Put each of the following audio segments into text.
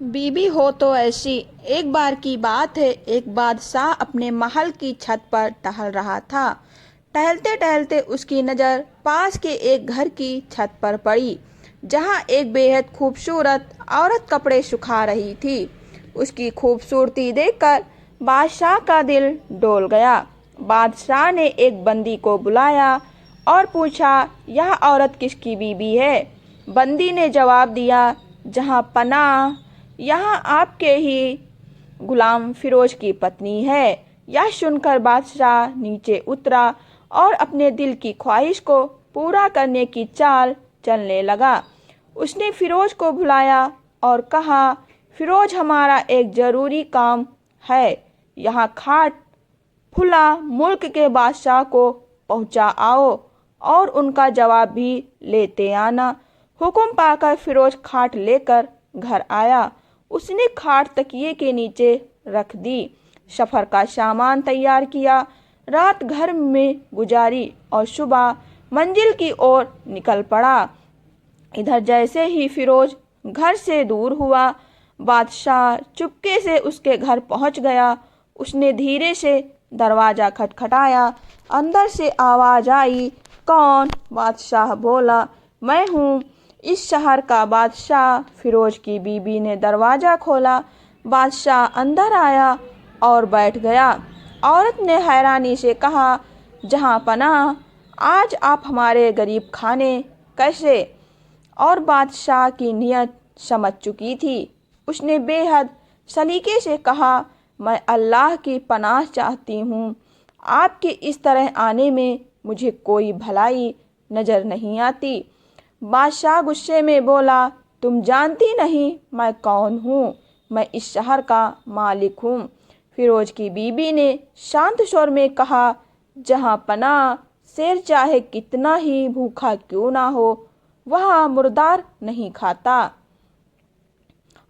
बीबी हो तो ऐसी। एक बार की बात है, एक बादशाह अपने महल की छत पर टहल रहा था। टहलते टहलते उसकी नज़र पास के एक घर की छत पर पड़ी, जहां एक बेहद खूबसूरत औरत कपड़े सुखा रही थी। उसकी खूबसूरती देखकर बादशाह का दिल डोल गया। बादशाह ने एक बंदी को बुलाया और पूछा, यह औरत किसकी बीबी है? बंदी ने जवाब दिया, जहां पनाह, यहाँ आपके ही गुलाम फिरोज की पत्नी है। यह सुनकर बादशाह नीचे उतरा और अपने दिल की ख्वाहिश को पूरा करने की चाल चलने लगा। उसने फिरोज को बुलाया और कहा, फिरोज, हमारा एक ज़रूरी काम है। यहाँ खाट फुला मुल्क के बादशाह को पहुँचा आओ और उनका जवाब भी लेते आना। हुक्म पाकर फिरोज खाट लेकर घर आया। उसने खाट तकिए के नीचे रख दी, सफ़र का सामान तैयार किया, रात घर में गुजारी और सुबह मंजिल की ओर निकल पड़ा। इधर जैसे ही फिरोज घर से दूर हुआ, बादशाह चुपके से उसके घर पहुंच गया। उसने धीरे से दरवाज़ा खटखटाया। अंदर से आवाज़ आई, कौन? बादशाह बोला, मैं हूँ, इस शहर का बादशाह। फिरोज की बीबी ने दरवाज़ा खोला। बादशाह अंदर आया और बैठ गया। औरत ने हैरानी से कहा, जहाँ पनाह, आज आप हमारे गरीब खाने कैसे? और बादशाह की नीयत समझ चुकी थी। उसने बेहद सलीके से कहा, मैं अल्लाह की पनाह चाहती हूँ। आपके इस तरह आने में मुझे कोई भलाई नज़र नहीं आती। बादशाह गुस्से में बोला, तुम जानती नहीं मैं कौन हूँ? मैं इस शहर का मालिक हूँ। फिरोज की बीबी ने शांत स्वर में कहा, जहाँ पनाह, शेर चाहे कितना ही भूखा क्यों ना हो, वह मुर्दार नहीं खाता।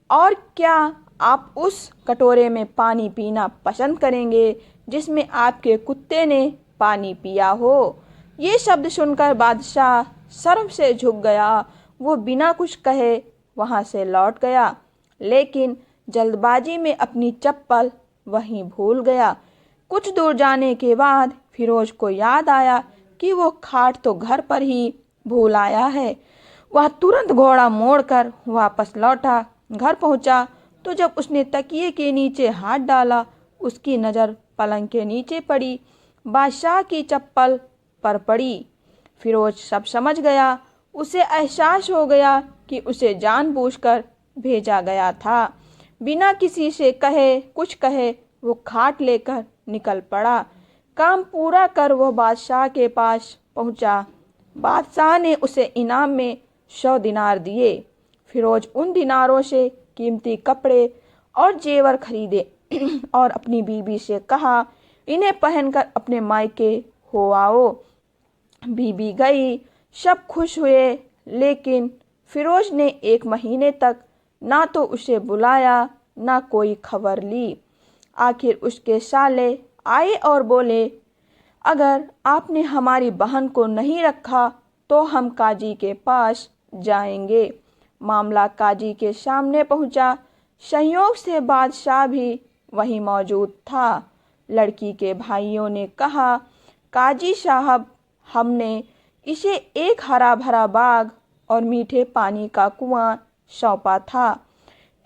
और क्या आप उस कटोरे में पानी पीना पसंद करेंगे जिसमें आपके कुत्ते ने पानी पिया हो? ये शब्द सुनकर बादशाह शर्म से झुक गया। वो बिना कुछ कहे वहाँ से लौट गया, लेकिन जल्दबाजी में अपनी चप्पल वहीं भूल गया। कुछ दूर जाने के बाद फिरोज को याद आया कि वो खाट तो घर पर ही भूल आया है। वह तुरंत घोड़ा मोड़कर वापस लौटा। घर पहुंचा तो जब उसने तकिए के नीचे हाथ डाला, उसकी नज़र पलंग के नीचे पड़ी, बादशाह की चप्पल पर पड़ी। फिरोज सब समझ गया। उसे एहसास हो गया कि उसे जानबूझकर भेजा गया था। बिना किसी से कहे कुछ कहे वो खाट लेकर निकल पड़ा। काम पूरा कर वो बादशाह के पास पहुंचा। बादशाह ने उसे इनाम में 100 दिनार दिए। फिरोज उन दिनारों से कीमती कपड़े और जेवर खरीदे और अपनी बीबी से कहा, इन्हें पहनकर अपने मायके हो आओ। बीबी गई, सब खुश हुए, लेकिन फिरोज ने 1 महीने तक ना तो उसे बुलाया ना कोई खबर ली। आखिर उसके साले आए और बोले, अगर आपने हमारी बहन को नहीं रखा तो हम काजी के पास जाएंगे। मामला काजी के सामने पहुंचा। संयोग से बादशाह भी वहीं मौजूद था। लड़की के भाइयों ने कहा, काजी साहब, हमने इसे एक हरा भरा बाग और मीठे पानी का कुआं सौंपा था,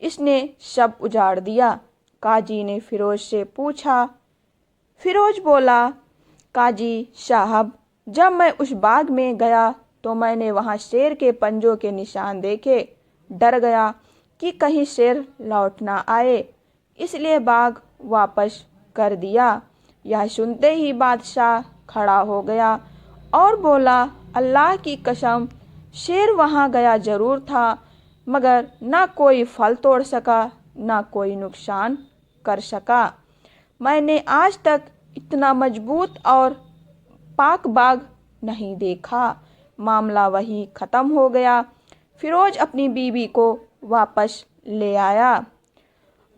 इसने सब उजाड़ दिया। काजी ने फिरोज से पूछा। फिरोज बोला, काजी साहब, जब मैं उस बाग में गया तो मैंने वहाँ शेर के पंजों के निशान देखे। डर गया कि कहीं शेर लौट ना आए, इसलिए बाग वापस कर दिया। यह सुनते ही बादशाह खड़ा हो गया और बोला, अल्लाह की कसम, शेर वहाँ गया जरूर था, मगर ना कोई फल तोड़ सका ना कोई नुकसान कर सका। मैंने आज तक इतना मजबूत और पाक बाग नहीं देखा। मामला वही ख़त्म हो गया। फिरोज अपनी बीवी को वापस ले आया।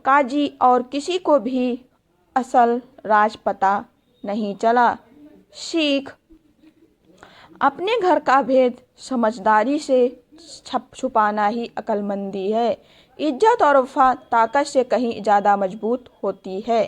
काजी और किसी को भी असल राज पता नहीं चला। सीख, अपने घर का भेद समझदारी से छुपाना ही अक्लमंदी है। इज्जत और वफा ताकत से कहीं ज़्यादा मजबूत होती है।